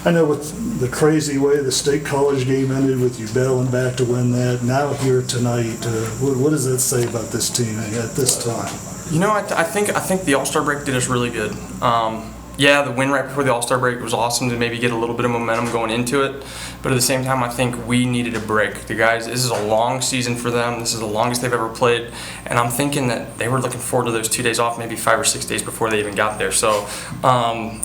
I know with the crazy way the state college game ended with you battling back to win that, now here tonight, what does that say about this team at this time? You know, I think the All-Star break did us really good. Yeah, the win right before the All-Star break was awesome to maybe get a little bit of momentum going into it. But at the same time, I think we needed a break. The guys, this is a long season for them. This is the longest they've ever played. And I'm thinking that they were looking forward to those 2 days off, maybe 5 or 6 days before they even got there. So,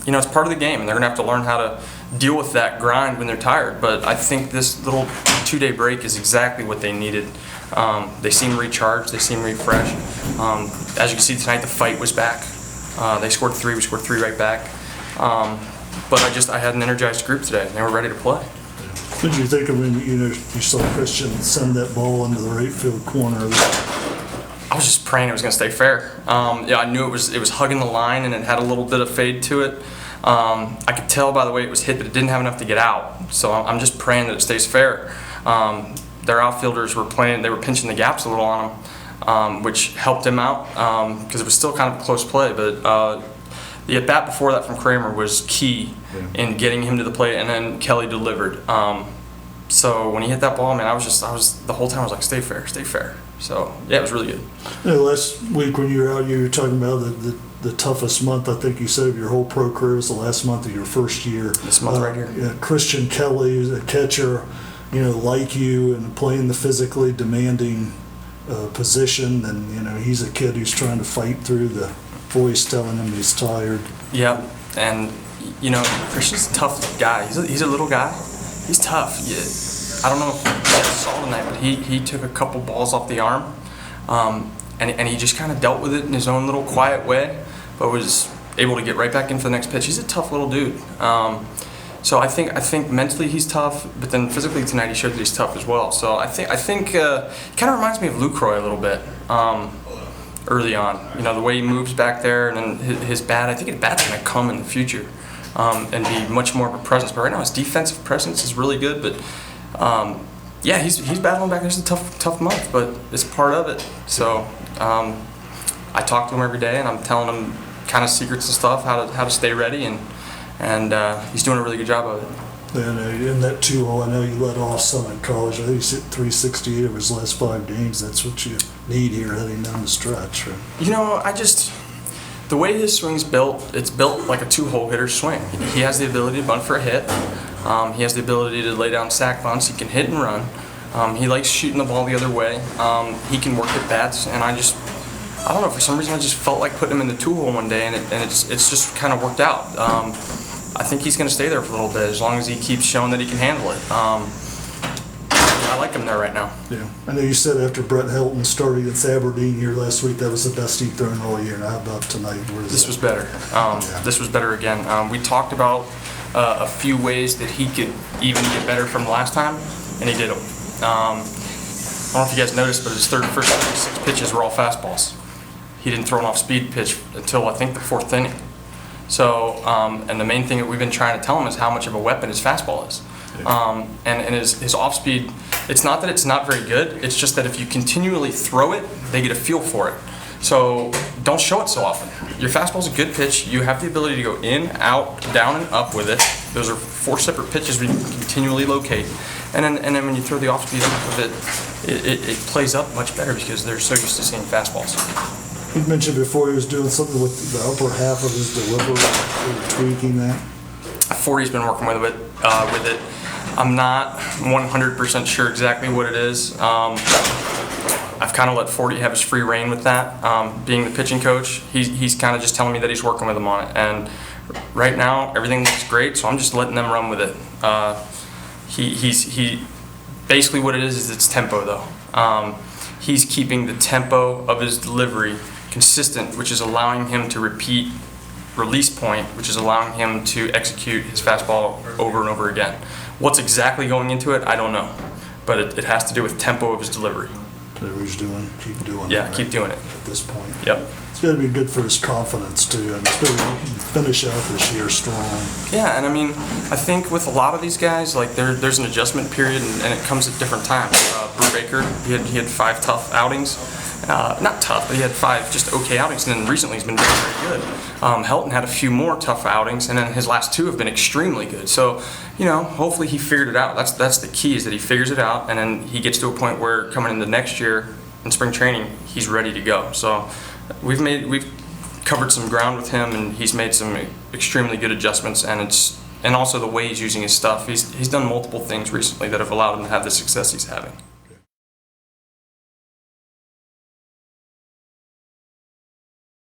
you know, it's part of the game, and they're going to have to learn how to deal with that grind when they're tired. But I think this little 2-day break is exactly what they needed. They seem recharged. They seem refreshed. As you can see tonight, the fight was back. They scored 3. We scored 3 right back. But I had an energized group today, and they were ready to play. What did you think of when you saw Christian send that ball into the right field corner? I was just praying it was going to stay fair. Yeah, I knew it was hugging the line, and it had a little bit of fade to it. I could tell by the way it was hit that it didn't have enough to get out. So I'm just praying that it stays fair. Their outfielders were playing; they were pinching the gaps a little on him, which helped him out because it was still kind of a close play. But the at bat before that from Kramer was key in getting him to the plate, and then Kelly delivered. So when he hit that ball, man, I was the whole time I was like, stay fair, stay fair. So yeah, it was really good. Last week when you were out, you were talking about the toughest month, I think you said, of your whole pro career was the last month of your first year. This month right here. Yeah, Christian Kelly is a catcher, like you, and playing the physically demanding position, and he's a kid who's trying to fight through the voice telling him he's tired. Yep, and Christian's a tough guy. He's a little guy. He's tough. I don't know if you saw tonight, but he took a couple balls off the arm, and he just kind of dealt with it in his own little quiet way, but was able to get right back in for the next pitch. He's a tough little dude. So I think mentally he's tough, but then physically tonight he showed that he's tough as well. So I think he kind of reminds me of Lucroy a little bit early on. The way he moves back there, and then his bat. I think his bat's going to come in the future and be much more of a presence. But right now his defensive presence is really good. But yeah, he's battling back. It's a tough month, but it's part of it. So I talk to him every day, and I'm telling him kind of secrets and stuff, how to stay ready, and he's doing a really good job of it. And in that 2-0, I know you let off some in college. I think he's hit 368 over his last 5 games. That's what you need here heading down the stretch. Right? The way his swing's built, it's built like a 2-hole hitter's swing. He has the ability to bunt for a hit. He has the ability to lay down sack bunts. He can hit and run. He likes shooting the ball the other way. He can work at bats, and I don't know, for some reason I just felt like putting him in the 2-hole one day, and it's just kind of worked out. I think he's going to stay there for a little bit as long as he keeps showing that he can handle it. I like him there right now. Yeah, I know you said after Brett Helton started against Aberdeen here last week, that was the best he'd thrown all year. Now how about tonight? This was better. This was better again. We talked about a few ways that he could even get better from last time, and he did them. I don't know if you guys noticed, but his first 36 pitches were all fastballs. He didn't throw an off-speed pitch until I think the 4th inning. So, and the main thing that we've been trying to tell him is how much of a weapon his fastball is. And his off-speed, it's not that it's not very good, it's just that if you continually throw it, they get a feel for it. So don't show it so often. Your fastball's a good pitch. You have the ability to go in, out, down, and up with it. Those are 4 separate pitches we can continually locate. And then when you throw the off-speed off of it plays up much better because they're so used to seeing fastballs. You mentioned before he was doing something with the upper half of his delivery, tweaking that. 40's been working with it. I'm not 100% sure exactly what it is. I've kind of let 40 have his free reign with that. Being the pitching coach, he's kind of just telling me that he's working with him on it. And right now, everything looks great, so I'm just letting them run with it. He basically what it is it's tempo though. He's keeping the tempo of his delivery consistent, which is allowing him to repeat release point, which is allowing him to execute his fastball over and over again. What's exactly going into it, I don't know, but it has to do with tempo of his delivery. Whatever he's doing, keep doing it. Yeah, keep doing it. At this point. Yep. It's got to be good for his confidence too. And finish out this year strong. Yeah, and I think with a lot of these guys, like there's an adjustment period, and it comes at different times. Brew Baker, he had 5 tough outings. Not tough, but he had 5 just okay outings, and then recently he's been very, very good. Helton had a few more tough outings, and then his last 2 have been extremely good. So, hopefully he figured it out. That's the key, is that he figures it out, and then he gets to a point where coming into next year in spring training, he's ready to go. So we've covered some ground with him, and he's made some extremely good adjustments, and also the way he's using his stuff. He's done multiple things recently that have allowed him to have the success he's having.